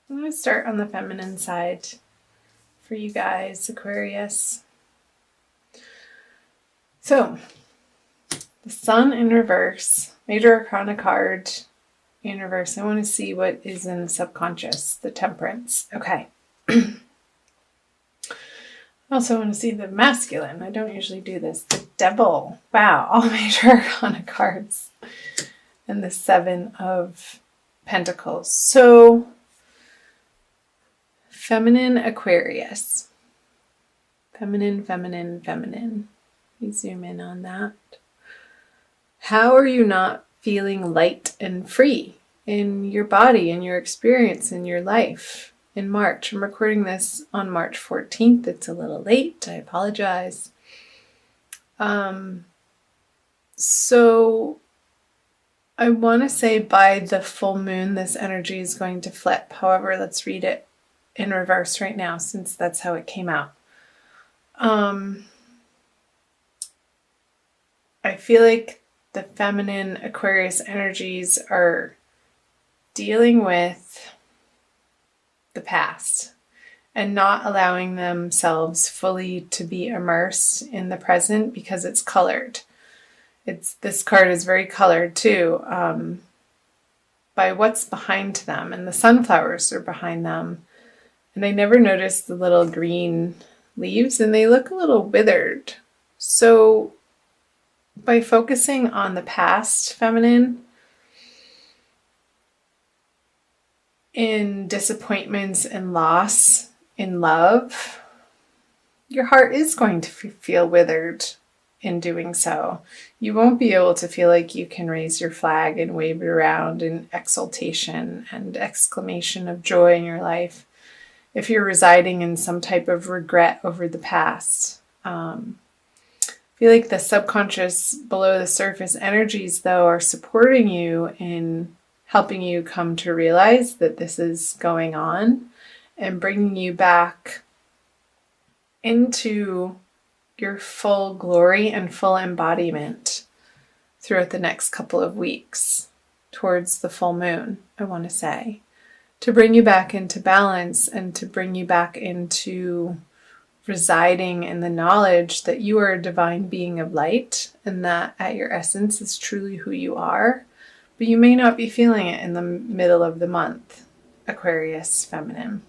I'm going to start on the feminine side for you guys, Aquarius. So, the Sun in reverse, Major Arcana card in reverse. I want to see what is in the subconscious, the Temperance. Okay. I also want to see the masculine. I don't usually do this. The Devil. Wow, all Major Arcana cards. And the Seven of Pentacles. So, feminine Aquarius. Feminine, feminine, feminine. We zoom in on that. How are you not feeling light and free in your body, in your experience, in your life in March? I'm recording this on March 14th. It's a little late. I apologize. So I want to say by the full moon, this energy is going to flip. However, let's read it in reverse right now, since that's how it came out. I feel like the feminine Aquarius energies are dealing with the past and not allowing themselves fully to be immersed in the present because it's colored. This card is very colored too, by what's behind them, and the sunflowers are behind them. And I never noticed the little green leaves, and they look a little withered. So by focusing on the past feminine, in disappointments and loss in love, your heart is going to feel withered in doing so. You won't be able to feel like you can raise your flag and wave it around in exultation and exclamation of joy in your life if you're residing in some type of regret over the past. I feel like the subconscious, below the surface energies, though, are supporting you in helping you come to realize that this is going on and bringing you back into your full glory and full embodiment throughout the next couple of weeks towards the full moon, I want to say, to bring you back into balance and to bring you back into residing in the knowledge that you are a divine being of light and that at your essence is truly who you are, but you may not be feeling it in the middle of the month, Aquarius feminine,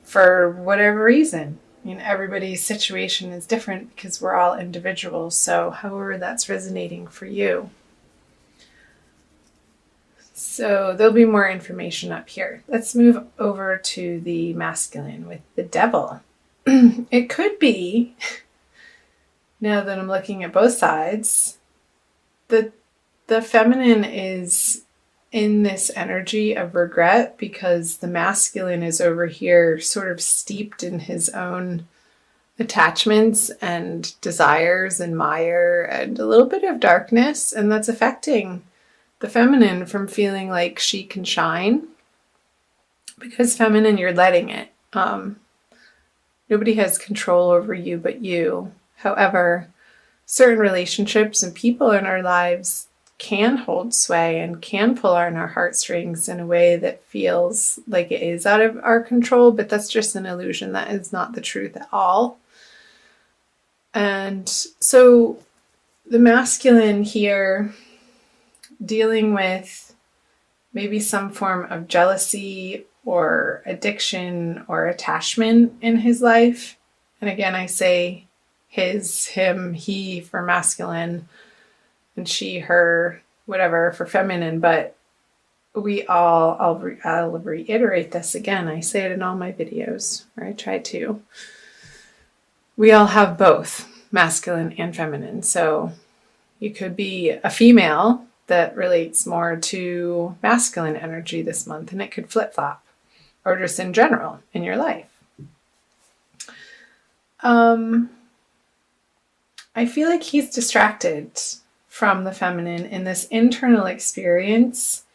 for whatever reason. I mean, everybody's situation is different because we're all individuals, so however that's resonating for you. So there'll be more information up here. Let's move over to the masculine with the Devil. It could be, now that I'm looking at both sides, that the feminine is in this energy of regret because the masculine is over here sort of steeped in his own attachments and desires and mire and a little bit of darkness, and that's affecting the feminine from feeling like she can shine, because feminine, you're letting it. Nobody has control over you but you. However, certain relationships and people in our lives can hold sway and can pull on our heartstrings in a way that feels like it is out of our control, but that's just an illusion. That is not the truth at all. And so the masculine here, dealing with maybe some form of jealousy or addiction or attachment in his life. And again, I say his, him, he for masculine, and she, her, whatever for feminine. But we all, I'll reiterate this again. I say it in all my videos, or I try to. We all have both masculine and feminine. So you could be a female that relates more to masculine energy this month, and it could flip-flop, or just in general in your life. I feel like he's distracted from the feminine in this internal experience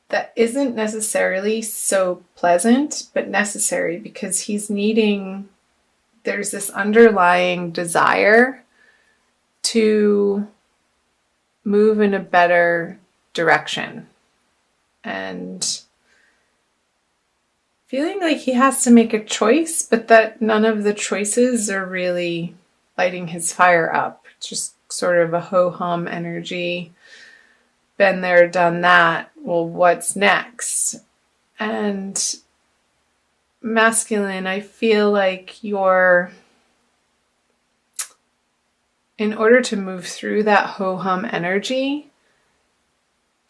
that isn't necessarily so pleasant, but necessary, because he's needing, there's this underlying desire to move in a better direction. And feeling like he has to make a choice, but that none of the choices are really lighting his fire up. Just sort of a ho-hum energy. Been there, done that. Well, what's next? And masculine, I feel like in order to move through that ho-hum energy,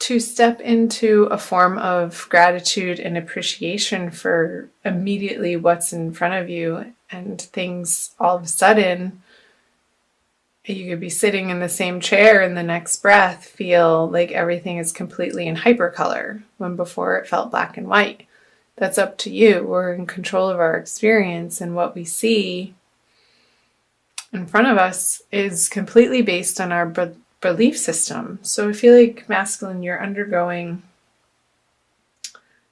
to step into a form of gratitude and appreciation for immediately what's in front of you, and things all of a sudden, you could be sitting in the same chair and the next breath feel like everything is completely in hypercolor when before it felt black and white. That's up to you. We're in control of our experience, and what we see in front of us is completely based on our belief system. So I feel like masculine, you're undergoing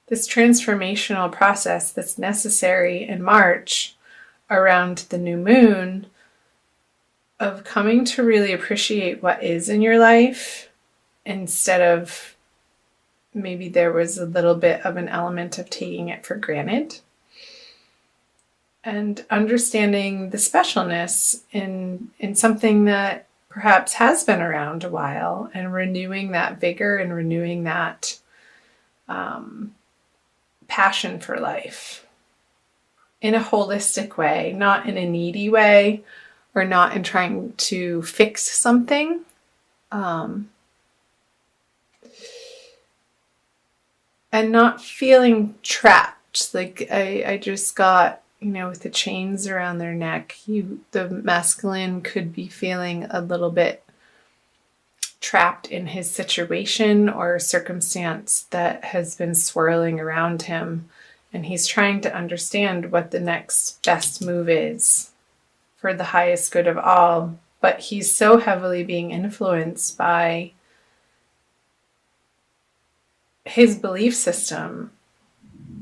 this transformational process that's necessary in March around the new moon, of coming to really appreciate what is in your life, instead of maybe there was a little bit of an element of taking it for granted, and understanding the specialness in something that perhaps has been around a while, and renewing that vigor and renewing that passion for life in a holistic way, not in a needy way, or not in trying to fix something. And not feeling trapped. Like I just got, with the chains around their neck, the masculine could be feeling a little bit trapped in his situation or circumstance that has been swirling around him. And he's trying to understand what the next best move is for the highest good of all. But he's so heavily being influenced by his belief system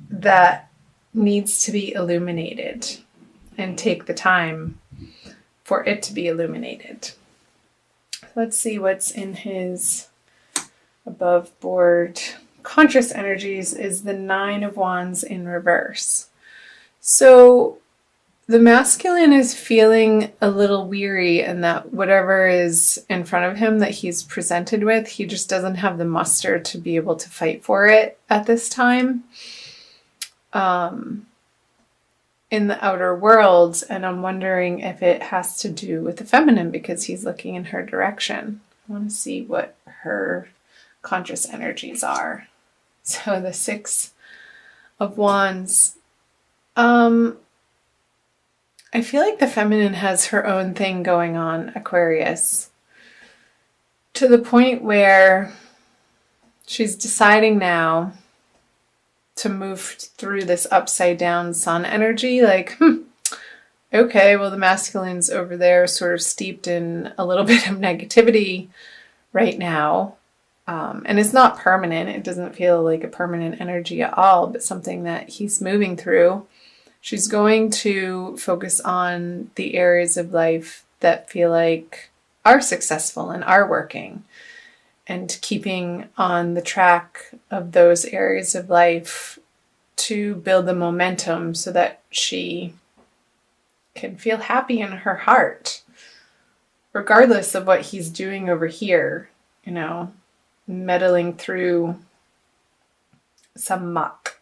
that needs to be illuminated, and take the time for it to be illuminated. Let's see what's in his above board conscious energies is the 9 of Wands in reverse. So the masculine is feeling a little weary, and that whatever is in front of him that he's presented with, he just doesn't have the muster to be able to fight for it at this time in the outer world. And I'm wondering if it has to do with the feminine, because he's looking in her direction. I want to see what her conscious energies are. So the 6 of Wands. I feel like the feminine has her own thing going on, Aquarius, to the point where she's deciding now to move through this upside down sun energy. Like, okay, well, the masculine's over there sort of steeped in a little bit of negativity right now. And it's not permanent. It doesn't feel like a permanent energy at all, but something that he's moving through. She's going to focus on the areas of life that feel like are successful and are working, and keeping on the track of those areas of life to build the momentum so that she can feel happy in her heart, regardless of what he's doing over here, meddling through some muck.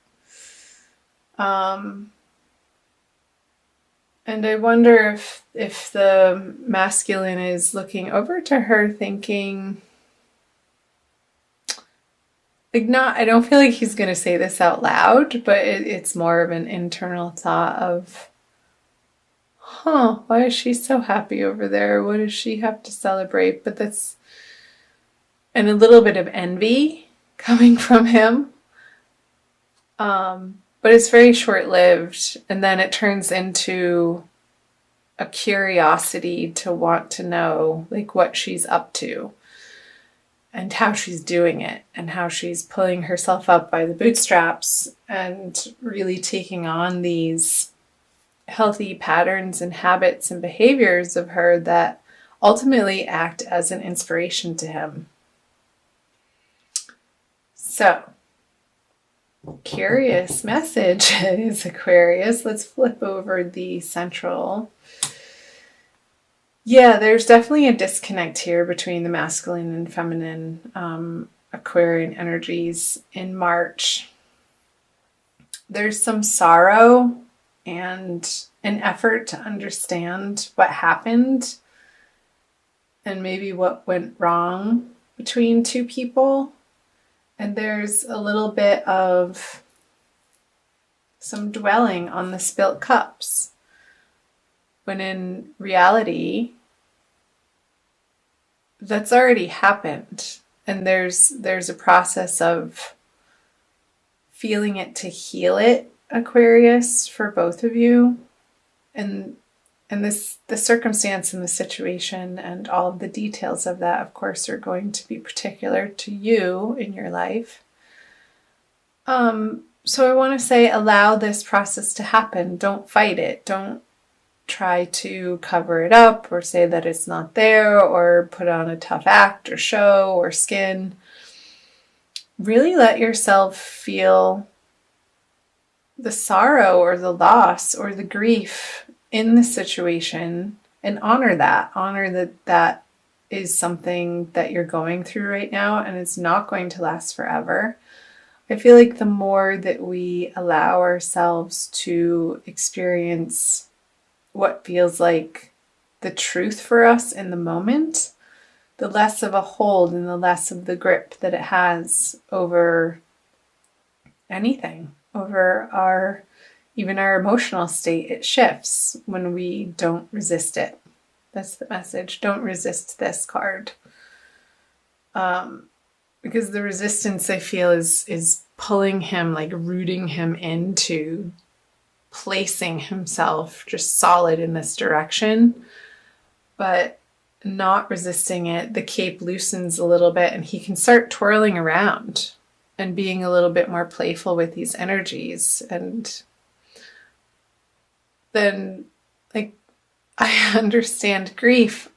And I wonder if the masculine is looking over to her thinking, I don't feel like he's going to say this out loud, but it's more of an internal thought of, why is she so happy over there? What does she have to celebrate? But that's, and a little bit of envy coming from him. But it's very short-lived, and then it turns into a curiosity to want to know, like, what she's up to and how she's doing it, and how she's pulling herself up by the bootstraps and really taking on these healthy patterns and habits and behaviors of her that ultimately act as an inspiration to him. So curious messages, Aquarius. Let's flip over the central. Yeah, there's definitely a disconnect here between the masculine and feminine Aquarian energies in March. There's some sorrow and an effort to understand what happened and maybe what went wrong between two people. And there's a little bit of some dwelling on the spilt cups, when in reality, that's already happened. And there's a process of feeling it to heal it, Aquarius, for both of you. And the circumstance and the situation and all of the details of that, of course, are going to be particular to you in your life. So I want to say, allow this process to happen. Don't fight it. Don't try to cover it up or say that it's not there or put on a tough act or show or skin. Really let yourself feel the sorrow or the loss or the grief in the situation and honor that. Honor that that is something that you're going through right now and it's not going to last forever. I feel like the more that we allow ourselves to experience what feels like the truth for us in the moment, the less of a hold and the less of the grip that it has over anything, over even our emotional state. It shifts when we don't resist it. That's the message. Don't resist this card. Because the resistance, I feel, is pulling him, like rooting him into placing himself just solid in this direction, but not resisting it. The cape loosens a little bit and he can start twirling around and being a little bit more playful with these energies. And then, like, I understand grief.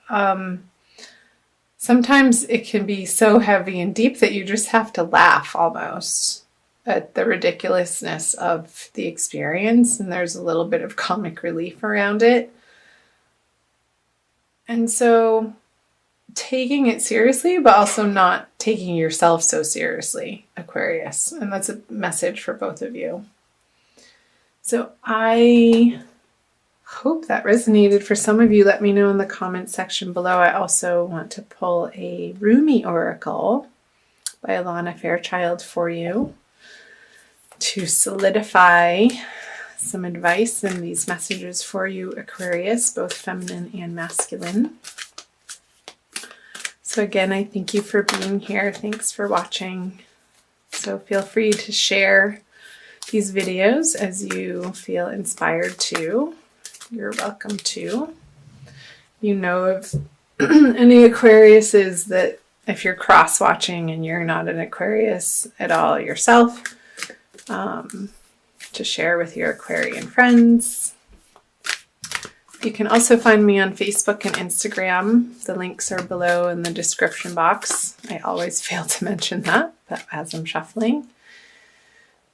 Sometimes it can be so heavy and deep that you just have to laugh almost at the ridiculousness of the experience, and there's a little bit of comic relief around it. And so taking it seriously, but also not taking yourself so seriously, Aquarius. And that's a message for both of you. So I hope that resonated for some of you. Let me know in the comments section below. I also want to pull a Rumi Oracle by Alana Fairchild for you to solidify some advice and these messages for you, Aquarius, both feminine and masculine. So again, I thank you for being here. Thanks for watching. So feel free to share these videos as you feel inspired to. You're welcome to. You know of any Aquariuses that if you're cross-watching and you're not an Aquarius at all yourself, to share with your Aquarian friends. You can also find me on Facebook and Instagram. The links are below in the description box. I always fail to mention that, but as I'm shuffling,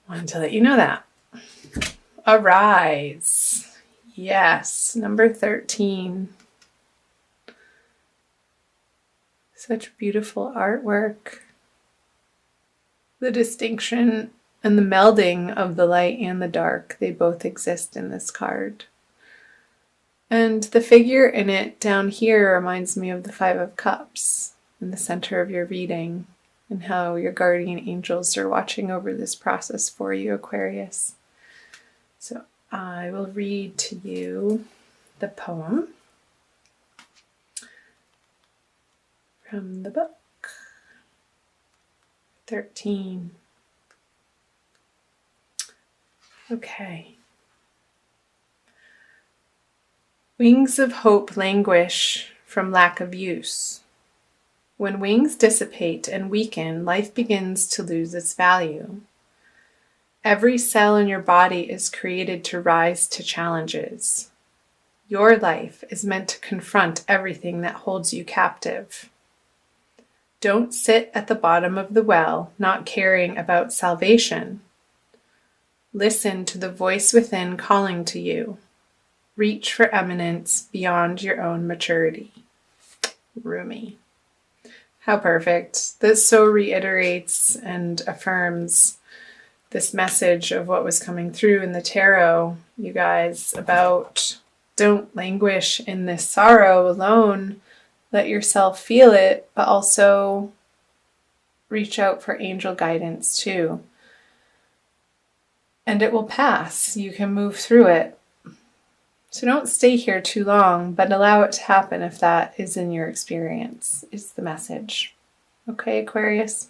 I wanted to let you know that. Arise. Yes, number 13. Such beautiful artwork. The distinction and the melding of the light and the dark, they both exist in this card. And the figure in it down here reminds me of the Five of Cups in the center of your reading and how your guardian angels are watching over this process for you, Aquarius. So I will read to you the poem from the book. 13. Okay. Wings of hope languish from lack of use. When wings dissipate and weaken, life begins to lose its value. Every cell in your body is created to rise to challenges. Your life is meant to confront everything that holds you captive. Don't sit at the bottom of the well, not caring about salvation. Listen to the voice within calling to you. Reach for eminence beyond your own maturity. Rumi. How perfect. This so reiterates and affirms this message of what was coming through in the tarot, you guys, about don't languish in this sorrow alone. Let yourself feel it, but also reach out for angel guidance too. And it will pass. You can move through it. So don't stay here too long, but allow it to happen if that is in your experience, is the message. Okay, Aquarius?